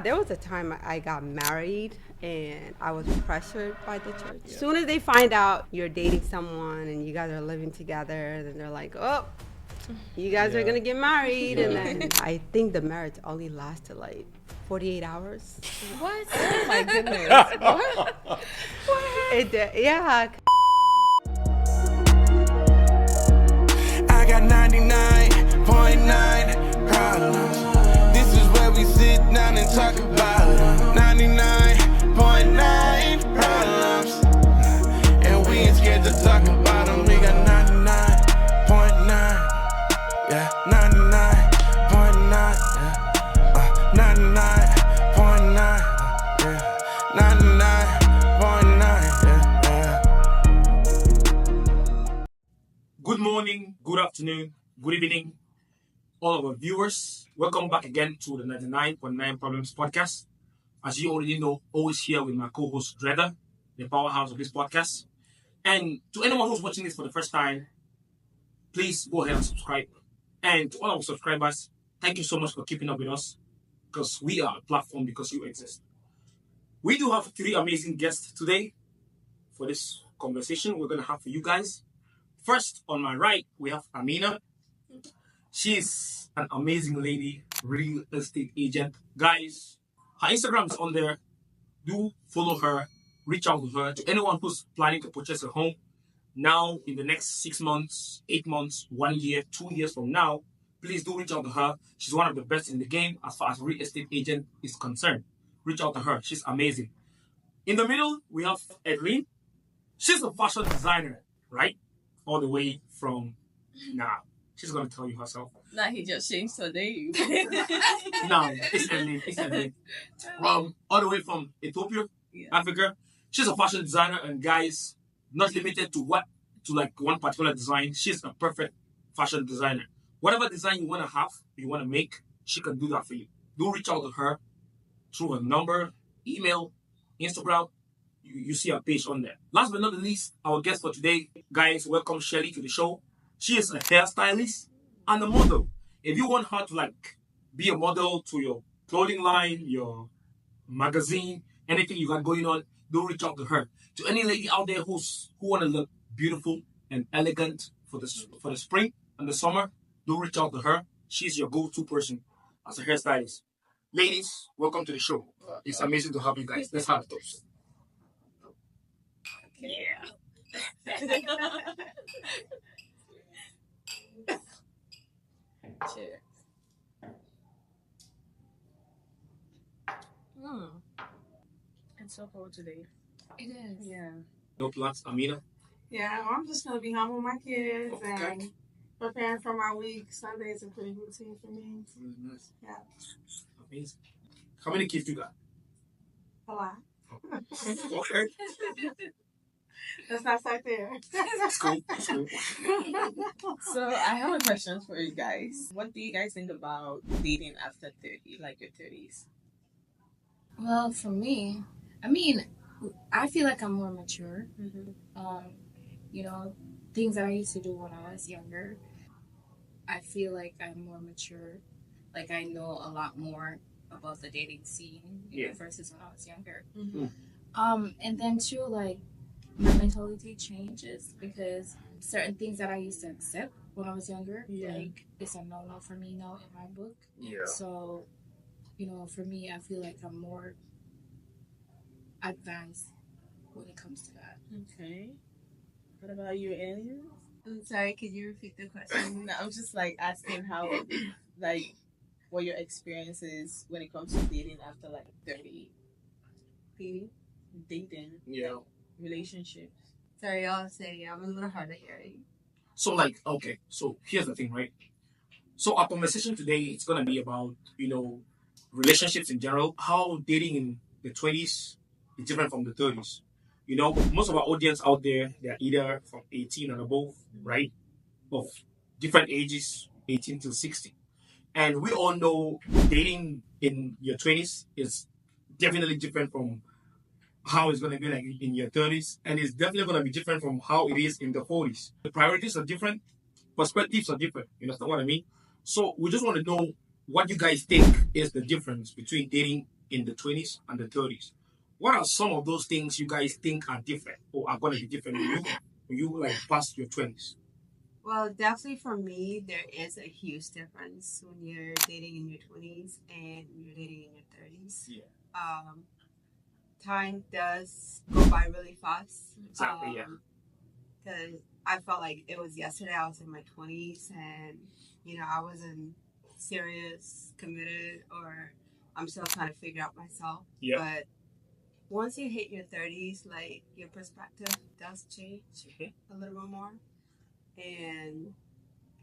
There was a time I got married and I was pressured by the church. As soon as they find out you're dating someone and you guys are living together, then they're like, oh, you guys are gonna get married. And then I think the marriage only lasted like 48 hours. What? Oh my goodness. What? It did, yeah. I got 99.9 problems. This is where we sit down and talk about 99.9 problems. And we ain't scared to talk about them. We got 99.9. Yeah, 99.9. Yeah, 99.9. Yeah, 99.9. Yeah. Good morning, good afternoon, good evening, all of our viewers. Welcome back again to the 99.9 Problems podcast. As you already know, always here with my co-host Dreda, the powerhouse of this podcast. And to anyone who's watching this for the first time, please go ahead and subscribe. And to all our subscribers, thank you so much for keeping up with us, because we are a platform because you exist. We do have 3 amazing guests today for this conversation we're going to have for you guys. First, on my right, we have Amina. She's an amazing lady, real estate agent. Guys, her Instagram is on there. Do follow her, reach out to her. To anyone who's planning to purchase a home now, in the next 6 months, 8 months, 1 year, 2 years from now, please do reach out to her. She's one of the best in the game as far as real estate agent is concerned. Reach out to her. She's amazing. In the middle, we have Edlene. She's a fashion designer, right? All the way from she's gonna tell you herself. Nah, he just changed her name. No, it's Edlene. All the way from Ethiopia, Africa. She's a fashion designer, and guys, not limited to one particular design. She's a perfect fashion designer. Whatever design you wanna have, you wanna make, she can do that for you. Do reach out to her through her number, email, Instagram. You see her page on there. Last but not the least, our guest for today, guys, welcome Shelly to the show. She is a hairstylist and a model. If you want her to be a model to your clothing line, your magazine, anything you got going on, do reach out to her. To any lady out there who want to look beautiful and elegant for the spring and the summer, do reach out to her. She's your go-to person as a hairstylist. Ladies, welcome to the show. It's amazing to have you guys. Let's have a toast. Yeah. Cheers. It's so cold today. It is. Yeah. No plans, Amina? Yeah, I'm just gonna be home with my kids Okay. and preparing for my week. Sunday's a pretty routine for me. Nice. Yeah, Amazing. How many kids you got? a lot. Okay. Let's not start there. That's cool. So I have a question for you guys. What do you guys think about dating after 30, like your 30s? Well, for me, I feel like I'm more mature. Things that I used to do when I was younger, I feel like I'm more mature. Like I know a lot more about the dating scene versus when I was younger. And then too, like my mentality changes because certain things that I used to accept when I was younger, like it's a no-no for me now in my book. Yeah. So, for me, I feel like I'm more advanced when it comes to that. Okay. What about you, Alien? I'm sorry, could you repeat the question? No, I'm just asking how, what your experience is when it comes to dating after 30. Dating. Yeah. Relationships. Sorry, y'all say I'm a little hard of hearing. So so here's the thing, right? So our conversation today is gonna be about, relationships in general, how dating in the 20s is different from the 30s. Most of our audience out there, they're either from 18 and above, right? Of different ages, 18 to 60. And we all know dating in your 20s is definitely different from how it's going to be like in your 30s, and it's definitely going to be different from how it is in the 40s. The priorities are different, perspectives are different. You understand what I mean? So we just want to know what you guys think is the difference between dating in the 20s and the 30s. What are some of those things you guys think are different or are going to be different when you like past your 20s? Well, definitely for me, there is a huge difference when you're dating in your 20s and you're dating in your 30s. Yeah. Time does go by really fast. Exactly, yeah. Because I felt like it was yesterday. I was in my 20s and, I wasn't serious, committed, or I'm still trying to figure out myself. Yeah. But once you hit your 30s, like, your perspective does change a little bit more. And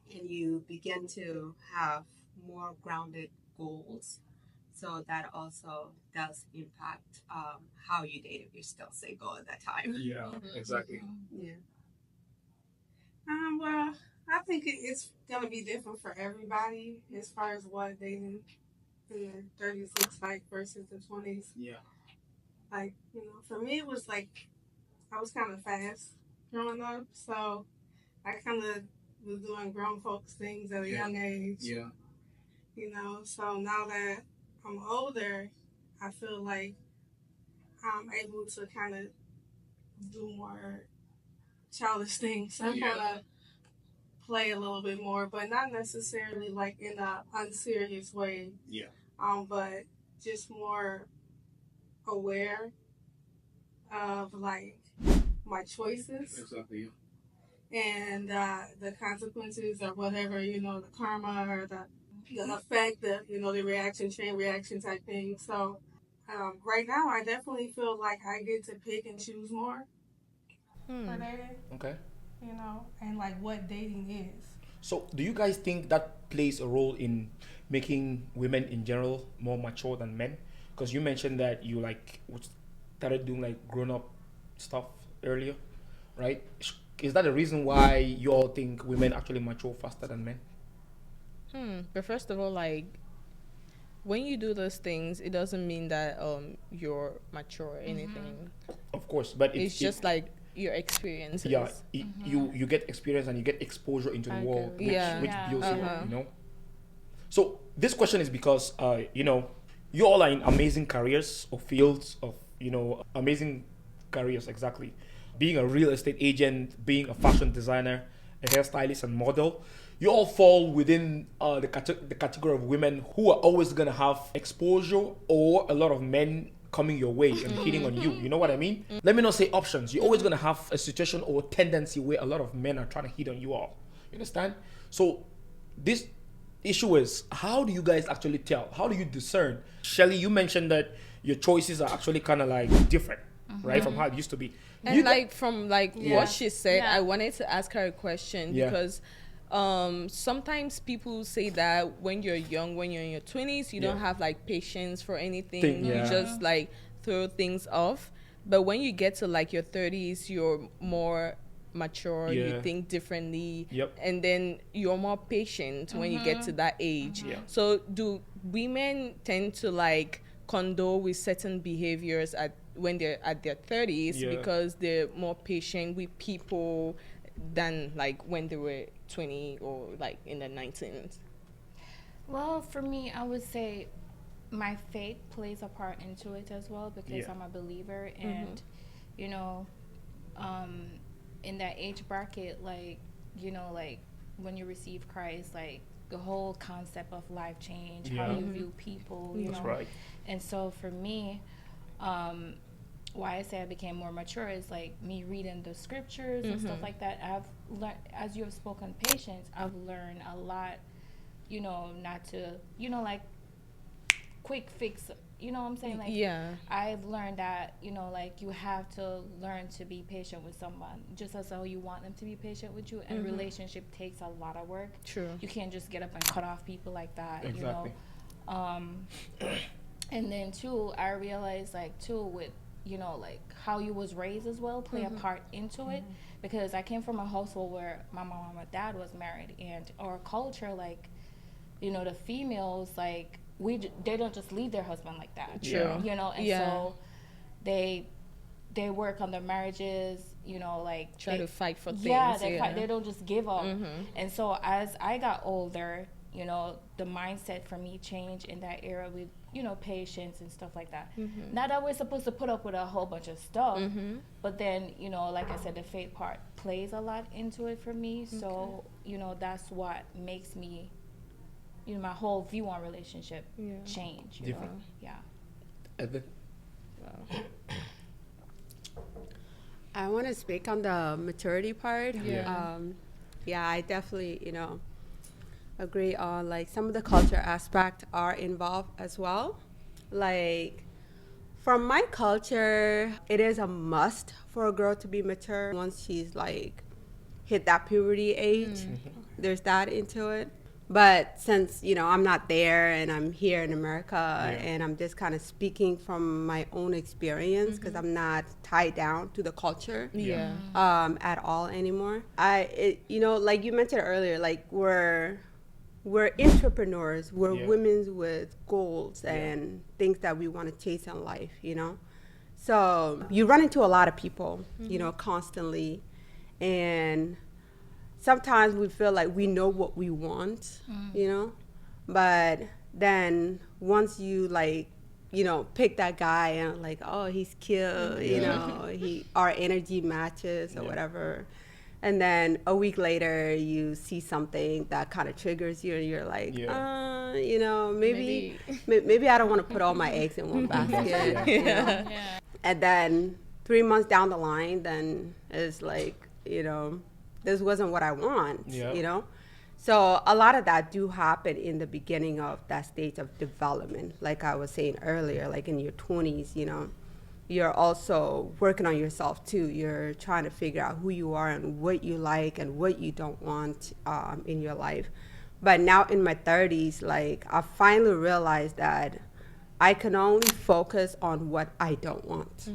you begin to have more grounded goals. So that also does impact how you date if you're still single at that time. Yeah, exactly. Yeah. Well, I think it's gonna be different for everybody as far as what dating in the 30s looks like versus the 20s. Yeah. Like, for me it was like I was kind of fast growing up, so I kind of was doing grown folks things at a young age. Yeah. So now that I'm older, I feel like I'm able to kind of do more childish things. I'm gonna play a little bit more, but not necessarily like in a unserious way. Yeah. But just more aware of like my choices. Exactly. And the consequences or whatever, the karma or the effect, the reaction, chain reaction type thing. So right now, I definitely feel like I get to pick and choose more for dating. Okay. And like what dating is. So, do you guys think that plays a role in making women in general more mature than men? Because you mentioned that you started doing like grown up stuff earlier, right? Is that the reason why you all think women actually mature faster than men? But first of all, like, when you do those things, it doesn't mean that you're mature or anything. Of course, but It's just like your experiences. yeah, you get experience and you get exposure into the world, which builds you. So this question is because you all are in amazing careers or fields of amazing careers, exactly. Being a real estate agent, being a fashion designer, a hairstylist and model, you all fall within the category of women who are always gonna have exposure or a lot of men coming your way and hitting on you. You know what I mean? Let me not say options. You're always gonna have a situation or tendency where a lot of men are trying to hit on you all. You understand? So this issue is, how do you guys actually tell? How do you discern? Shelly, you mentioned that your choices are actually kind of like different, right, from how it used to be. And what she said, I wanted to ask her a question because sometimes people say that when you're young, when you're in your 20s, you don't have like patience for anything. You just like throw things off. But when you get to like your 30s, you're more mature, you think differently, and then you're more patient when you get to that age. So do women tend to like condone with certain behaviors when they're at their 30s because they're more patient with people than like when they were 20 or like in the 19s? Well, for me, I would say my faith plays a part into it as well because I'm a believer, and in that age bracket, like when you receive Christ, like the whole concept of life change, how you view people, you know. Right. And so for me, why I say I became more mature is like me reading the scriptures and stuff like that. I've learned, as you have spoken patience, I've learned a lot, not to, like quick fix, you know what I'm saying? Like, I've learned that, like you have to learn to be patient with someone just as though you want them to be patient with you. And relationship takes a lot of work. True. You can't just get up and cut off people like that, Exactly. And then too, I realized like too with, like how you was raised as well play a part into it, because I came from a household where my mom and my dad was married, and our culture, like, the females, like, they don't just leave their husband like that. True. And so they work on their marriages, like try to fight for things. They don't just give up. And so as I got older, the mindset for me changed in that era with patience and stuff like that. Not that we're supposed to put up with a whole bunch of stuff, but then, like I said, the faith part plays a lot into it for me. So, that's what makes me, my whole view on relationship change. Different. Yeah. Wow. I want to speak on the maturity part. I definitely, agree on like some of the culture aspect are involved as well. Like from my culture, it is a must for a girl to be mature once she's like hit that puberty age. There's that into it. But since, I'm not there and I'm here in America and I'm just kind of speaking from my own experience because I'm not tied down to the culture at all anymore. Like you mentioned earlier, like we're entrepreneurs, we're women with goals and things that we want to chase in life, So you run into a lot of people, constantly. And sometimes we feel like we know what we want, but then once you like, pick that guy and like, oh, he's cute, our energy matches or whatever. And then a week later you see something that kind of triggers you and you're like, maybe I don't want to put all my eggs in one basket. And then 3 months down the line, then it's like, this wasn't what I want, So a lot of that do happen in the beginning of that stage of development. Like I was saying earlier, like in your 20s, you're also working on yourself too. You're trying to figure out who you are and what you like and what you don't want in your life. But now in my 30s, like I finally realized that I can only focus on what I don't want.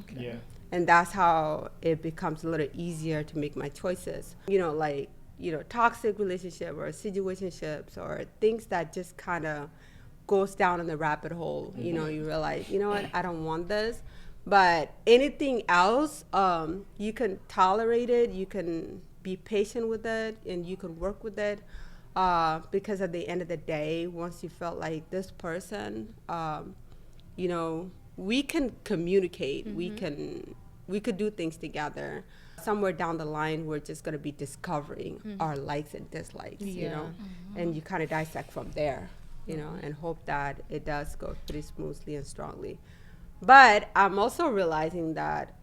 And that's how it becomes a little easier to make my choices. Toxic relationship or situationships or things that just kind of goes down in the rabbit hole. You realize, what, I don't want this. But anything else, you can tolerate it, you can be patient with it, and you can work with it. Because at the end of the day, once you felt like this person, we can communicate, we could do things together. Somewhere down the line, we're just going to be discovering our likes and dislikes, and you kind of dissect from there, and hope that it does go pretty smoothly and strongly. But I'm also realizing that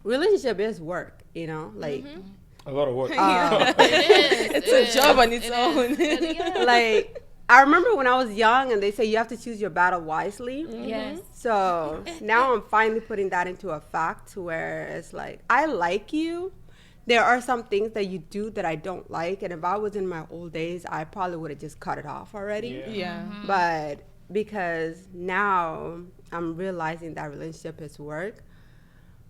relationship is work, like a lot of work. It's a job on its own. Like I remember when I was young and they say you have to choose your battle wisely. Yes. So now I'm finally putting that into a fact where it's like, I like you. There are some things that you do that I don't like. And if I was in my old days, I probably would have just cut it off already. But because now I'm realizing that relationship is work,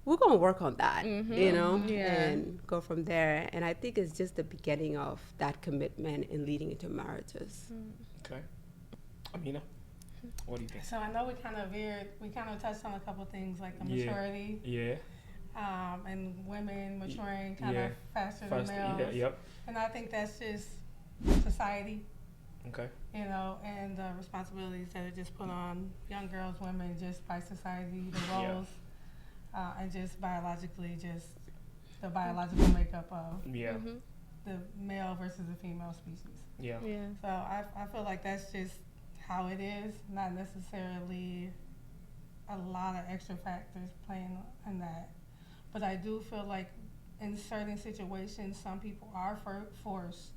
we're going to work on that, and go from there. And I think it's just the beginning of that commitment and leading into marriages. Okay. Amina, what do you think? So I know we kind of touched on a couple things like the maturity. And women maturing kind of faster than males. And I think that's just society. Okay. And the responsibilities that are just put on young girls, women, just by society, the roles. And just biologically, just the biological makeup of the male versus the female species. So I feel like that's just how it is, not necessarily a lot of extra factors playing in that. But I do feel like in certain situations, some people are forced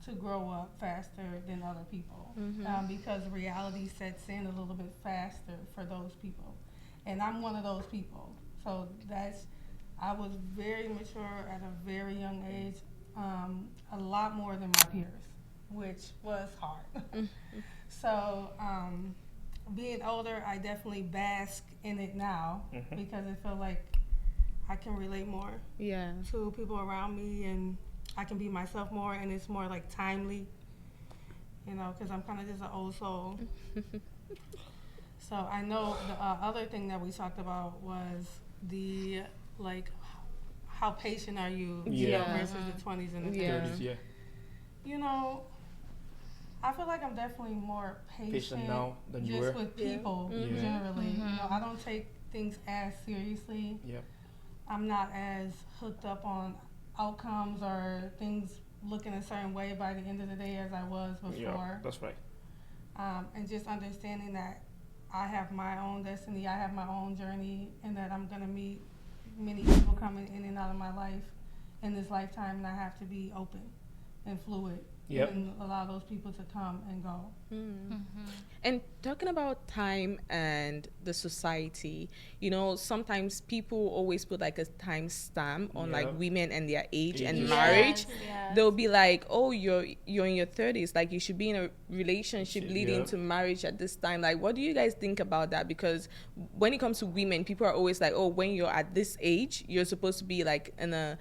to grow up faster than other people because reality sets in a little bit faster for those people. And I'm one of those people. So I was very mature at a very young age, a lot more than my peers, which was hard. So being older, I definitely bask in it now because I feel like I can relate more to people around me and I can be myself more, and it's more like timely, because I'm kind of just an old soul. So I know the other thing that we talked about was the, like, how patient are you, versus the 20s and the 30s. I feel like I'm definitely more patient now than you just were with people generally. You know, I don't take things as seriously. Yeah. I'm not as hooked up on outcomes or things looking a certain way by the end of the day as I was before. Yeah, that's right. And just understanding that I have my own destiny, I have my own journey, and that I'm going to meet many people coming in and out of my life in this lifetime, and I have to be open and fluid. Yep. And allow those people to come and go. And talking about time and the society, you know, sometimes people always put like a time stamp on like women and their age and marriage. Yes. They'll be like, oh, you're in your 30s, like you should be in a relationship leading to marriage at this time. Like, what do you guys think about that? Because when it comes to women, people are always like, oh, when you're at this age, you're supposed to be like in a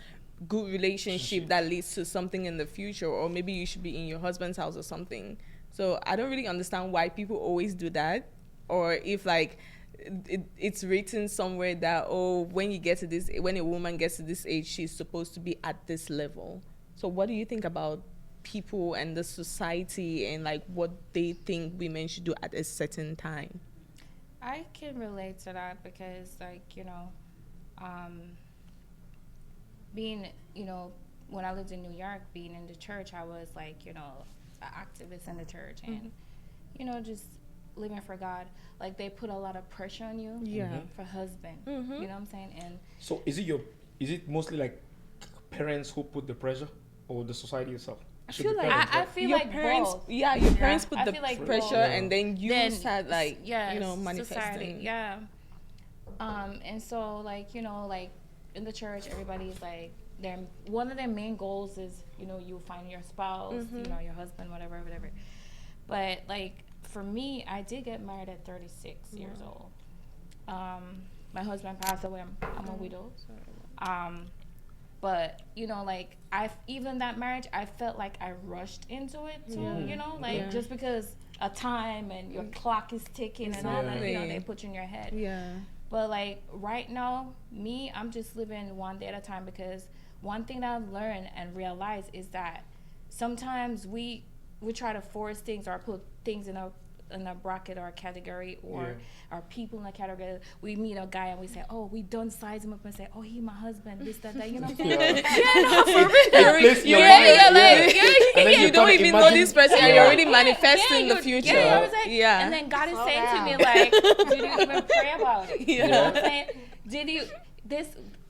good relationship that leads to something in the future, or maybe you should be in your husband's house or something. So I don't really understand why people always do that, or if like it's written somewhere that, oh, when a woman gets to this age, she's supposed to be at this level. So what do you think about people and the society and like what they think women should do at a certain time? I can relate to that because, like, you know, being, you know, when I lived in New York, being in the church, I was like, you know, an activist in the church and, you know, just living for God. Like, they put a lot of pressure on you for husband. You know what I'm saying? And so is it mostly like parents who put the pressure, or the society itself? I feel like I feel your like parents, both. your parents put I the feel like pressure, both. and then you start like, you know, manifesting. Society, and so, like, you know, like in the church, everybody's like, one of their main goals is, you know, you find your spouse, you know, your husband, whatever. But like for me, I did get married at 36 years old. My husband passed away. I'm a widow. But you know, like even that marriage, I felt like I rushed into it too. You know, like just because a time and your clock is ticking and all that, you know, they put you in your head. But like right now, I'm just living one day at a time, because one thing that I've learned and realized is that sometimes we try to force things or put things in a bracket or a category, or our people in a category. We meet a guy and we say, oh, we don't size him up and say, oh, he my husband, this, that, you know. You don't even know this person, and you're already manifesting the future. And then God is saying to me, like, did you even pray about it? You know what I'm saying?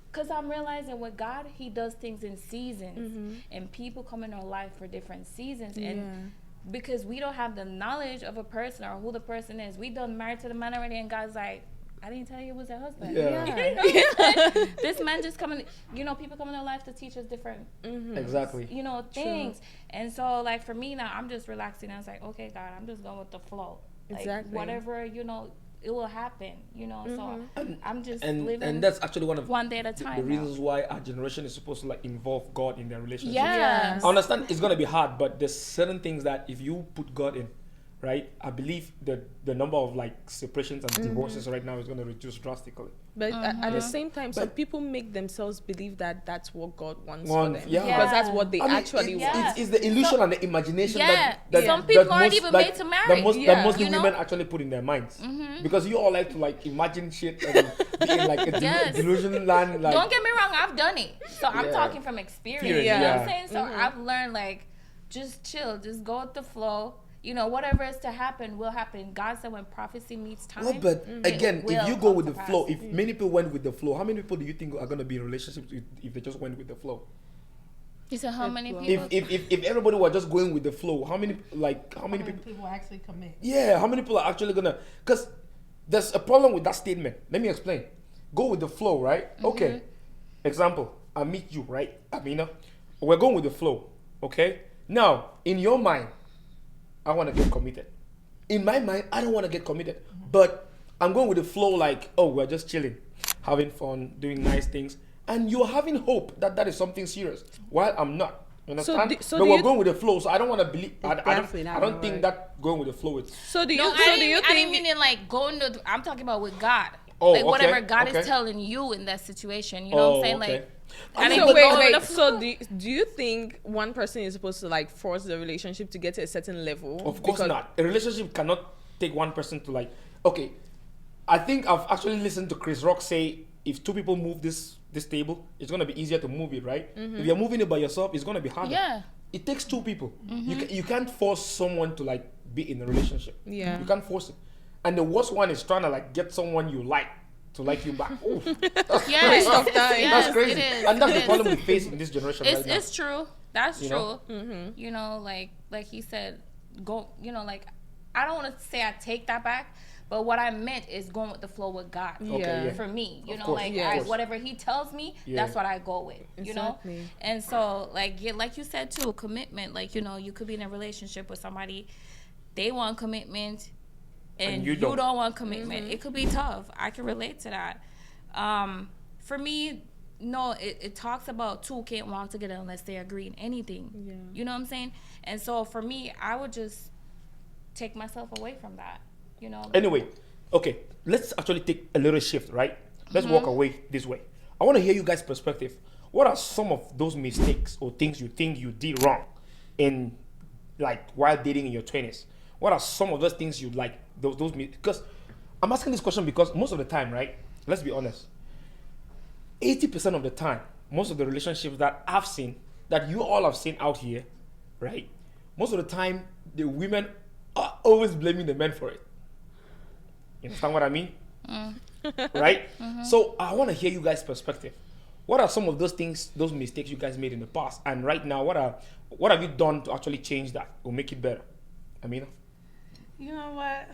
Because I'm realizing with God, he does things in seasons, and people come in our life for different seasons, and because we don't have the knowledge of a person or who the person is, we done married to the man already, and God's like, I didn't tell you it was your husband. This man just coming, you know, people come in our life to teach us different, exactly, you know, things. And so, like, for me now, I'm just relaxing. I was like, okay, God, I'm just going with the flow. Like, whatever, you know, it will happen, you know. So I'm just living, and that's actually one day at a time. The reasons why our generation is supposed to like involve God in their relationship. Yes. I understand it's gonna be hard, but there's certain things that if you put God in, right, I believe that the number of like separations and divorces right now is gonna reduce drastically. But at the same time, some people make themselves believe that that's what God wants for them. Because that's what they actually want. It's the illusion and the imagination that some people aren't even made to marry. That most women actually put in their minds. Because you all like to like imagine shit and be in like a delusion land. Like, don't get me wrong, I've done it. So I'm talking from experience. You know what I'm saying? So I've learned, like, just chill, just go with the flow. You know, whatever is to happen will happen. God said when prophecy meets time. Well, but again, if you go with the flow, if many people went with the flow, how many people do you think are going to be in relationships if they just went with the flow? You said how many people? If everybody were just going with the flow, how many people actually commit? Yeah, how many people are actually gonna? Because there's a problem with that statement. Let me explain. Go with the flow, right? Okay. Example: I meet you, right, Amina? We're going with the flow, okay? Now, in your mind, I want to get committed. In my mind, I don't want to get committed, but I'm going with the flow. Like, oh, we're just chilling, having fun, doing nice things. And you're having hope that is something serious, while I'm not. You understand? But we're going with the flow, so I don't want to believe. I don't think that going with the flow is. I didn't mean it like going to. I'm talking about with God. like whatever God is telling you in that situation. You know what I'm saying? Like, so wait. So do you think one person is supposed to like force the relationship to get to a certain level? Of course not. A relationship cannot take one person to like. Okay, I think I've actually listened to Chris Rock say if two people move this table, it's gonna be easier to move it, right? If you're moving it by yourself, it's gonna be harder. Yeah. It takes two people. You can't force someone to like be in a relationship. Yeah. You can't force it. And the worst one is trying to like get someone you like to like you back. Ooh, that's crazy. That's crazy. And that's the problem we face in this generation right now. It's true. That's true. You know, like he said, go. You know, like I don't want to say I take that back. But what I meant is going with the flow with God. For me, you know, like whatever He tells me, that's what I go with. You know, and so like you said too, commitment. Like, you know, you could be in a relationship with somebody, they want commitment, and you don't want commitment. It could be tough. I can relate to that. For me, no, it talks about two can't walk together unless they agree in anything. Yeah. You know what I'm saying? And so for me, I would just take myself away from that. You know. Anyway, okay, let's actually take a little shift, right? Let's walk away this way. I want to hear you guys' perspective. What are some of those mistakes or things you think you did wrong in, like, while dating in your 20s? What are some of those things you like, those because I'm asking this question because most of the time, right? Let's be honest. 80% of the time, most of the relationships that I've seen, that you all have seen out here, right? Most of the time, the women are always blaming the men for it. You understand what I mean? Right? So I want to hear you guys' perspective. What are some of those things, those mistakes you guys made in the past? And right now, what have you done to actually change that or make it better? Amina? You know what?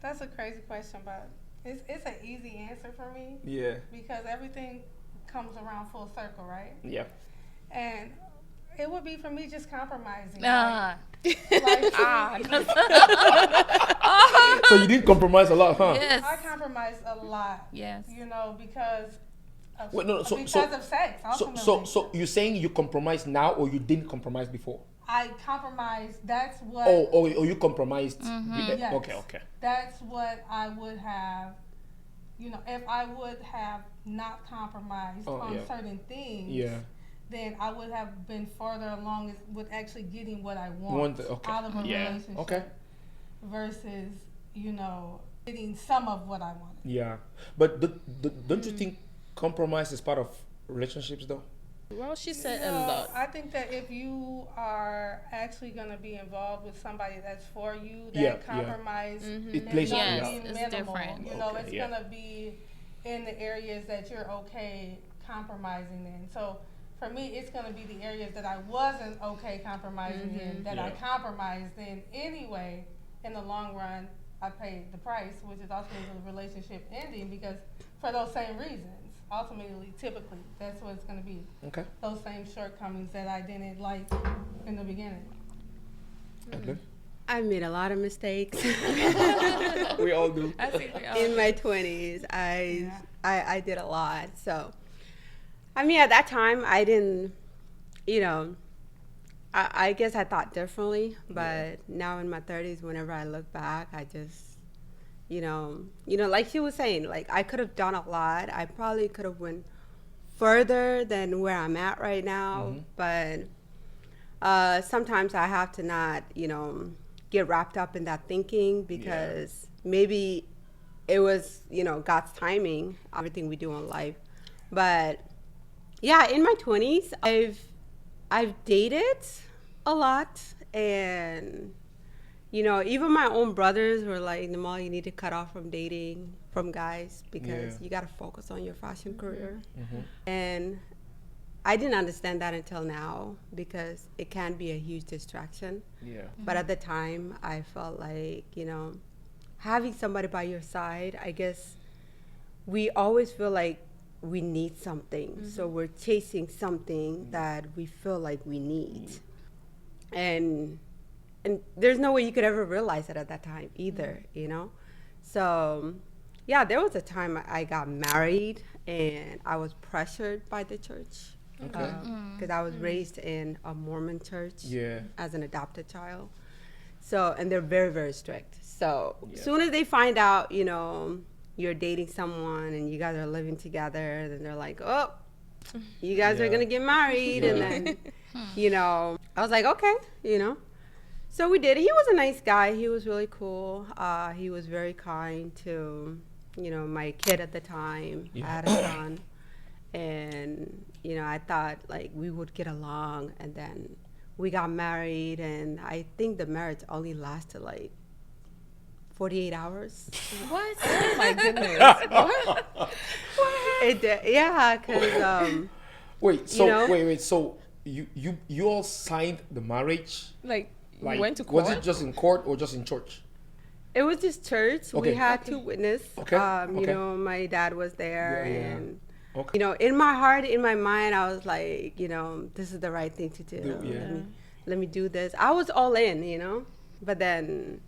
That's a crazy question, but it's an easy answer for me. Yeah. Because everything comes around full circle, right? Yeah. And it would be for me just compromising. So you didn't compromise a lot, huh? Yes. I compromised a lot. Yes. You know, because of, of sex. Ultimately. So you're saying you compromised now or you didn't compromise before? I compromised. That's what. Oh, you compromised. Yes. Okay. That's what I would have. You know, if I would have not compromised on certain things, then I would have been farther along with actually getting what I want out of a relationship. Okay. Versus, you know, getting some of what I wanted. Yeah, but don't you think compromise is part of relationships, though? Well, she said a lot. I think that if you are actually going to be involved with somebody that's for you, that compromise it plays be minimal. Different. You know, it's going to be in the areas that you're okay compromising in. So for me, it's going to be the areas that I wasn't okay compromising in, that I compromised in anyway. In the long run, I paid the price, which is ultimately the relationship ending, because for those same reasons. Ultimately, typically, that's what it's going to be. Okay. Those same shortcomings that I didn't like in the beginning. Okay. I made a lot of mistakes. We all do. In my 20s, I did a lot. So, I mean, at that time, I didn't, you know, I guess I thought differently. But now in my 30s, whenever I look back, I just, you know, like she was saying, like I could have done a lot. I probably could have went further than where I'm at right now. But sometimes I have to not, you know, get wrapped up in that thinking, because maybe it was, you know, God's timing, everything we do in life. But yeah, in my 20s, I've dated a lot, and you know, even my own brothers were like, Namal, you need to cut off from dating from guys, because you got to focus on your fashion career. And I didn't understand that until now, because it can be a huge distraction. But at the time, I felt like, you know, having somebody by your side, I guess we always feel like we need something. So we're chasing something that we feel like we need. And there's no way you could ever realize it at that time either, you know? So, yeah, there was a time I got married and I was pressured by the church. Because I was raised in a Mormon church as an adopted child. So, and they're very, very strict. So, as soon as they find out, you know, you're dating someone and you guys are living together, then they're like, oh, you guys are gonna get married, and then, you know, I was like, okay, you know. So we did. He was a nice guy. He was really cool. He was very kind to, you know, my kid at the time. I had a son, and you know, I thought like we would get along, and then we got married, and I think the marriage only lasted like 48 hours. What? Oh my goodness. What? It did, yeah, because wait. So you know, wait. So you all signed the marriage? Like you went to court? Was it just in court or just in church? it was just church. Okay. We had two witnesses. Okay. You know, my dad was there, and okay. you know, in my heart, in my mind, I was like, you know, this is the right thing to do. Let me do this. I was all in, you know, but then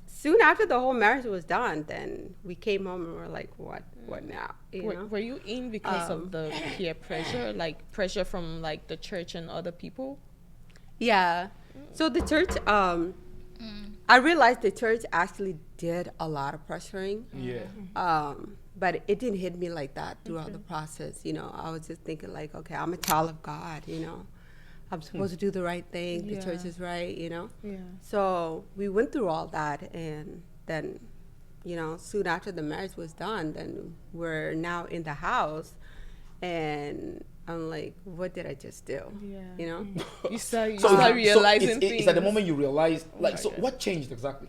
soon after the whole marriage was done, then we came home and we're like, what now? You know? Were you in because of the peer pressure, like pressure from like the church and other people? Yeah. So the church, I realized the church actually did a lot of pressuring. Yeah. But it didn't hit me like that throughout the process. You know, I was just thinking like, okay, I'm a child of God, you know. I'm supposed to do the right thing. The church is right, you know. Yeah. So we went through all that, and then, you know, soon after the marriage was done, then we're now in the house, and I'm like, what did I just do? Yeah. You know? You start realizing things. It's at the moment you realized, like, so what changed exactly?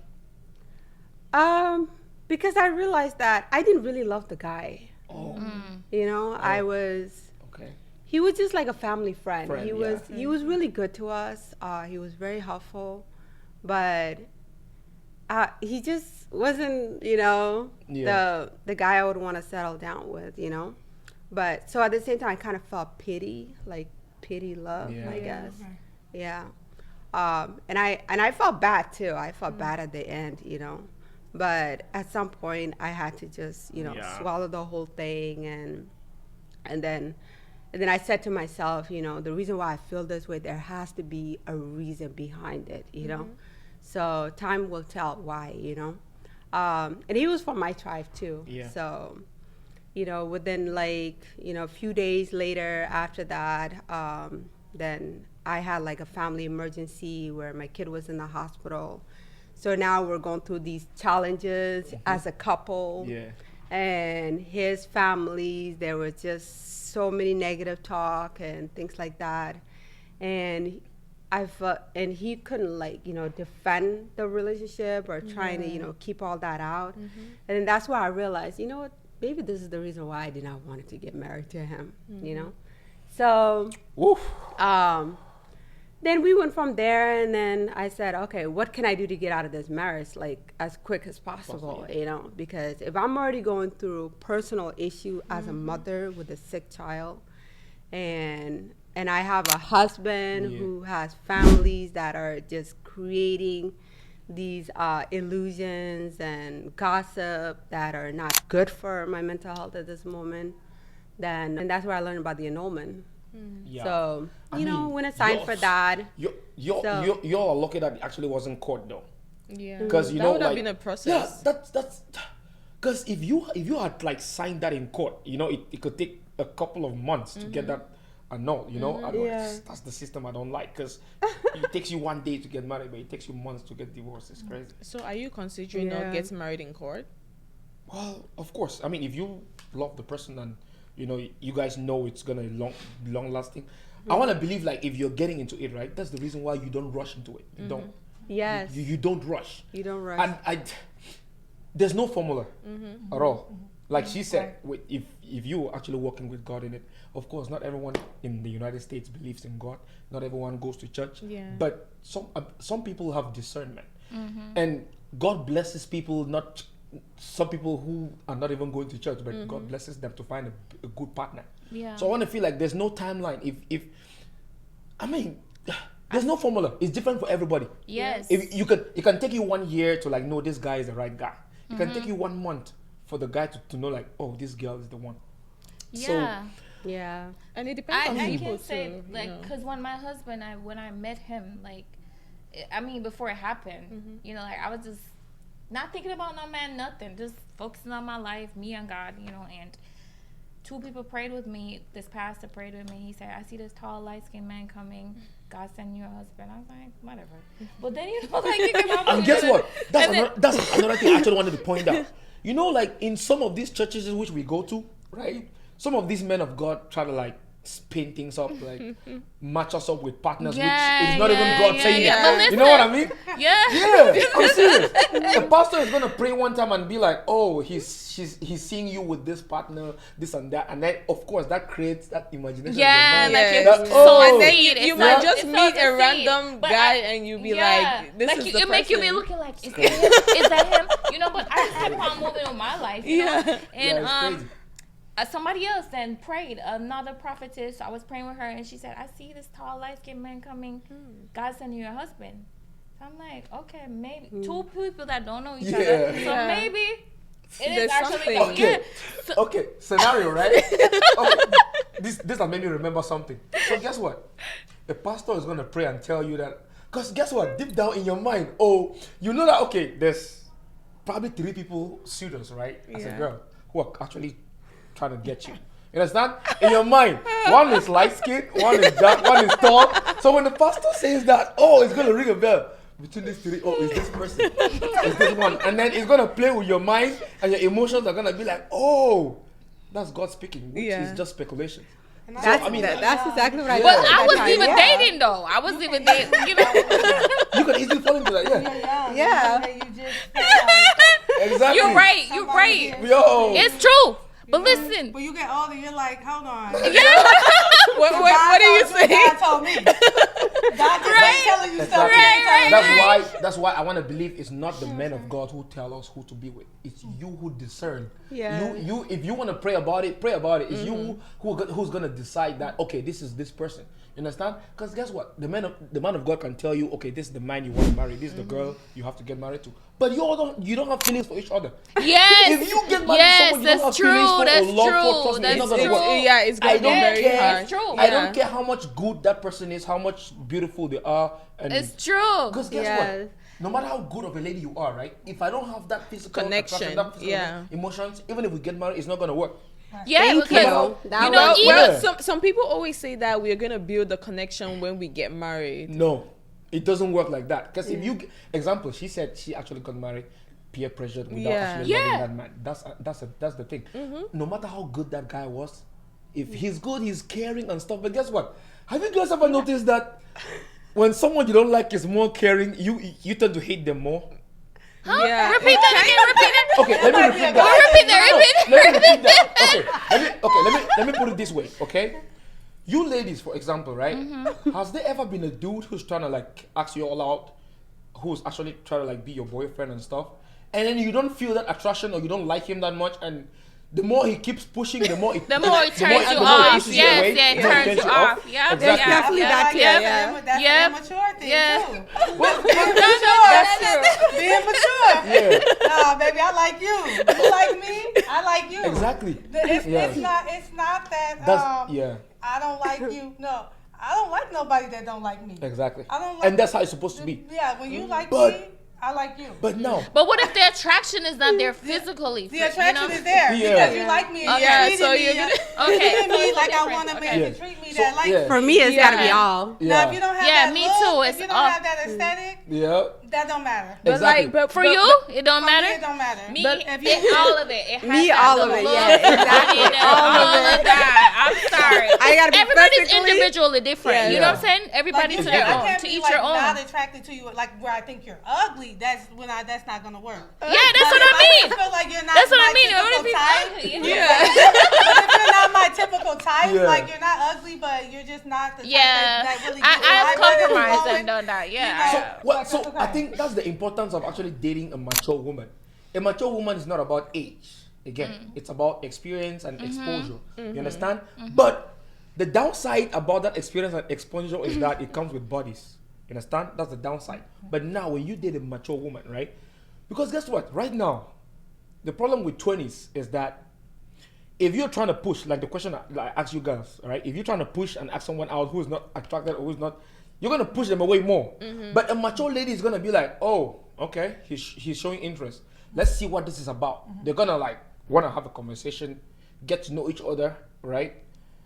Because I realized that I didn't really love the guy. Oh. You know, I was. Okay. He was just like a family friend. He was yeah. he was really good to us. He was very helpful, but he just wasn't, you know, the guy I would want to settle down with, you know. But so at the same time, I kind of felt pity love, I guess. Yeah. And I felt bad too. I felt bad at the end, you know. But at some point, I had to just, you know, swallow the whole thing, and then I said to myself, you know, the reason why I feel this way, there has to be a reason behind it, you know. So time will tell why, you know. And he was from my tribe too. Yeah. So, you know, within like, you know, a few days later after that, then I had like a family emergency where my kid was in the hospital. So now we're going through these challenges as a couple. Yeah. And his family, there was just so many negative talk and things like that. And I felt, and he couldn't like, you know, defend the relationship or trying to, you know, keep all that out. And that's why I realized, you know what, maybe this is the reason why I did not want to get married to him, you know? So, then we went from there, and then I said, okay, what can I do to get out of this marriage, like, as quick as possible, you know? Because if I'm already going through personal issue as a mother with a sick child, and I have a husband who has families that are just creating these illusions and gossip that are not good for my mental health at this moment, then, and that's where I learned about the annulment. Yeah. So, you know, when I signed for that. Y'all are lucky that it actually wasn't court though. Yeah. Because, you that know, would like, have been a process. Yeah, that's, because if you had like signed that in court, you know, it could take a couple of months to get that annulled, you know. That's the system I don't like, because it takes you 1 day to get married, but it takes you months to get divorced. It's crazy. So are you considering not getting married in court? Well, of course. I mean, if you love the person and, you know, you guys know it's gonna be long lasting. I want to believe, like, if you're getting into it, right, that's the reason why you don't rush into it. You don't. Yes. You don't rush. You don't rush. And there's no formula at all. Like she said, if you're actually working with God in it, of course, not everyone in the United States believes in God. Not everyone goes to church. Yeah. But some people have discernment, and God blesses people. Not some people who are not even going to church, but God blesses them to find a good partner. Yeah. So I want to feel like there's no timeline. If I mean, there's no formula. It's different for everybody. Yes. If it can take you 1 year to like know this guy is the right guy. It can take you 1 month for the guy to know like, oh, this girl is the one. Yeah. So, yeah. And it depends on people I can say too, like, because when my husband, when I met him, like, I mean, before it happened, you know, like, I was just not thinking about no man, nothing. Just focusing on my life, me and God, you know. And 2 people prayed with me. This pastor prayed with me. He said, I see this tall, light-skinned man coming. God send you a husband. I was like, whatever. But then, you know, like, you get my and guess what? That's another thing I actually wanted to point out. You know, like, in some of these churches in which we go to, right? Some of these men of God try to, like, spin things up, like, match us up with partners, which is not even God saying it. You know what I mean? Yeah, I'm serious. The pastor is going to pray one time and be like, oh, he's seeing you with this partner, this and that. And then, of course, that creates that imagination. And then you might just meet a random guy and you be like, this is the person. It make you be looking like, is that him? You know, but I kept on moving with my life, you know? And, somebody else then prayed, another prophetess. I was praying with her, and she said, I see this tall, light-skinned man coming. God send you a husband. So I'm like, okay, maybe. 2 people that don't know each other. So maybe it is actually okay. Okay, scenario, right? This has made me remember something. So guess what? The pastor is going to pray and tell you that. Because guess what? Deep down in your mind, you know that, okay, there's probably 3 people serious, right? As a girl, who are actually trying to get you. You understand? In your mind, one is light skinned, one is dark, one is tall. So when the pastor says that, it's going to ring a bell. Between these 3, is this person? Is this one? And then it's going to play with your mind, and your emotions are going to be like, that's God speaking, which is just speculation. That's exactly what I But I wasn't even dating, though. I wasn't even dating. You know? You can easily fall into that, yeah. Exactly. You're right. Yo. It's true. But listen. When you get older, you're like, hold on. Yeah. what are you saying? God told me. God just ain't telling you stuff. That's why I want to believe it's not the men of God who tell us who to be with. It's you who discern. Yeah. You if you want to pray about it, pray about it. It's you who's gonna decide that, okay, this is this person. You understand? Because guess what? The man of God can tell you, okay, this is the man you want to marry. This is the girl you have to get married to. But you don't have feelings for each other. Yes. If you get married to someone you don't have feelings for or love for, trust me, it's not gonna work. Yeah, it's gonna be very hard. It's true. I don't care how much good that person is, how much beautiful they are. And it's true. Because guess what? No matter how good of a lady you are, right? If I don't have that physical connection, that physical emotions, even if we get married, it's not gonna work. Yeah, because you know, even some people always say that we're gonna build the connection when we get married. No, it doesn't work like that. Because if you, example, she said she actually got married, peer pressured without actually loving that man. That's the thing. No matter how good that guy was, if he's good, he's caring and stuff. But guess what? Have you guys ever noticed that when someone you don't like is more caring, you tend to hate them more? Huh? Yeah. Repeat that again. Okay, let me repeat that. Let me repeat that. Okay, let me put it this way. Okay, you ladies, for example, right? Has there ever been a dude who's trying to like ask you all out, who's actually trying to like be your boyfriend and stuff, and then you don't feel that attraction or you don't like him that much, and the more he keeps pushing, the more it turns you off. Yes, it turns you off. Yeah, there's definitely that too. That's an immature thing too. Being mature. No, baby, I like you. You like me. I like you. Exactly. It's not that. I don't like you. No. I don't like nobody that don't like me. Exactly. I don't like. And that's how it's supposed to be. Yeah, when you like me, I like you. But no. But what if the attraction is not there physically? The attraction is there because you like me. And so you're treating me like I want to be. You treat me that like. For me, it's gotta be all. Now, if you don't have that me look, too. if you don't have that aesthetic, that don't matter. Exactly. But for you, it don't matter. It don't matter. Me, all of it. It has me, all of it. Yeah, exactly. All of that. I'm sorry. I gotta be everybody's individually different. You know what I'm saying? Everybody to their own. To each your own. Not attracted to you like where I think you're ugly. That's not gonna work. Yeah, that's what I mean. I feel like you're not. That's what I mean. But if you're not my typical type, like you're not ugly, but you're just not the type that really. I've compromised and done that. Yeah. So I think that's the importance of actually dating a mature woman. A mature woman is not about age. Again, it's about experience and exposure. You understand? But the downside about that experience and exposure is that it comes with bodies. You understand? That's the downside. But now when you date a mature woman, right? Because guess what? Right now, the problem with 20s is that if you're trying to push, like the question I asked you guys, right? If you're trying to push and ask someone out who's not attracted or who's not, you're going to push them away more. But a mature lady is going to be like, oh, Okay, he's showing interest. Let's see what this is about. They're gonna like want to have a conversation, get to know each other, right?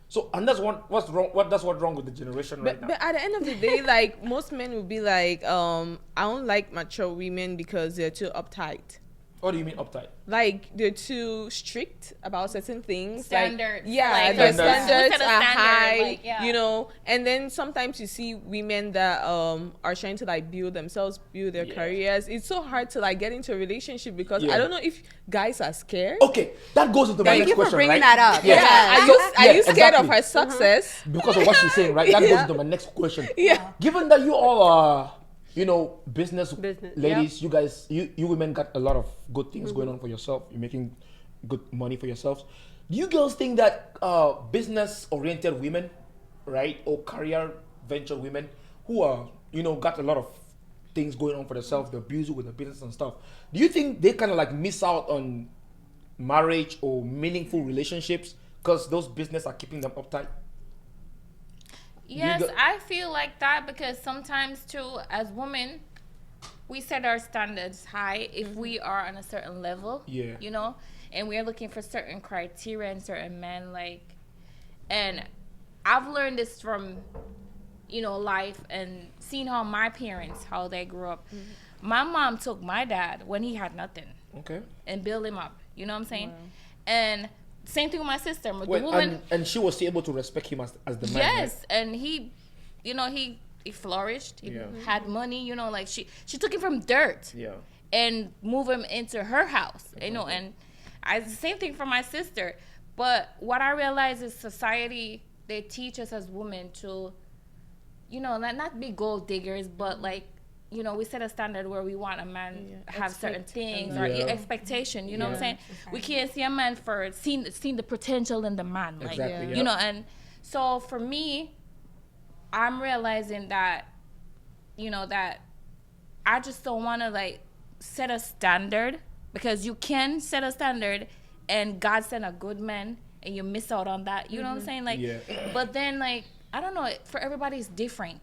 So, and that's what's wrong with the generation right now. But at the end of the day, like most men will be like, I don't like mature women because they're too uptight. What do you mean uptight? Like they're too strict about certain things. Standards. Like, yeah, like their standards are high. Like, yeah. You know, and then sometimes you see women that are trying to like build themselves, build their careers. It's so hard to like get into a relationship because I don't know if guys are scared. Okay, that goes into my next question, right? Thank you for bringing that up. Yeah. Are you scared of her success? Because of what she's saying, right? That goes into my next question. Yeah. Given that you all are, business ladies, yep. you women got a lot of good things going on for yourself. You're making good money for yourselves. Do you girls think that business-oriented women, right, or career venture women who are, got a lot of things going on for themselves, they're busy with the business and stuff, do you think they kind of like miss out on marriage or meaningful relationships because those business are keeping them uptight? Yes, I feel like that because sometimes too, as women, we set our standards high if we are on a certain level. Yeah. And we're looking for certain criteria and certain men, and I've learned this from, life and seeing how my parents, how they grew up. My mom took my dad when he had nothing. Okay. And built him up. You know what I'm saying? Wow. And same thing with my sister. Wait, the woman, and she was able to respect him as the man. Yes, right? and he flourished. He had money. She took him from dirt. Yeah. And move him into her house. Mm-hmm. And the same thing for my sister. But what I realize is society, they teach us as women to, not be gold diggers, but we set a standard where we want a man have certain things or expectation. You know what I'm saying? We can't see a man for seeing the potential in the man. Exactly. And so for me, I'm realizing that, that I just don't want to set a standard, because you can set a standard and God sent a good man and you miss out on that. You know what I'm saying? But then I don't know, for everybody it's different.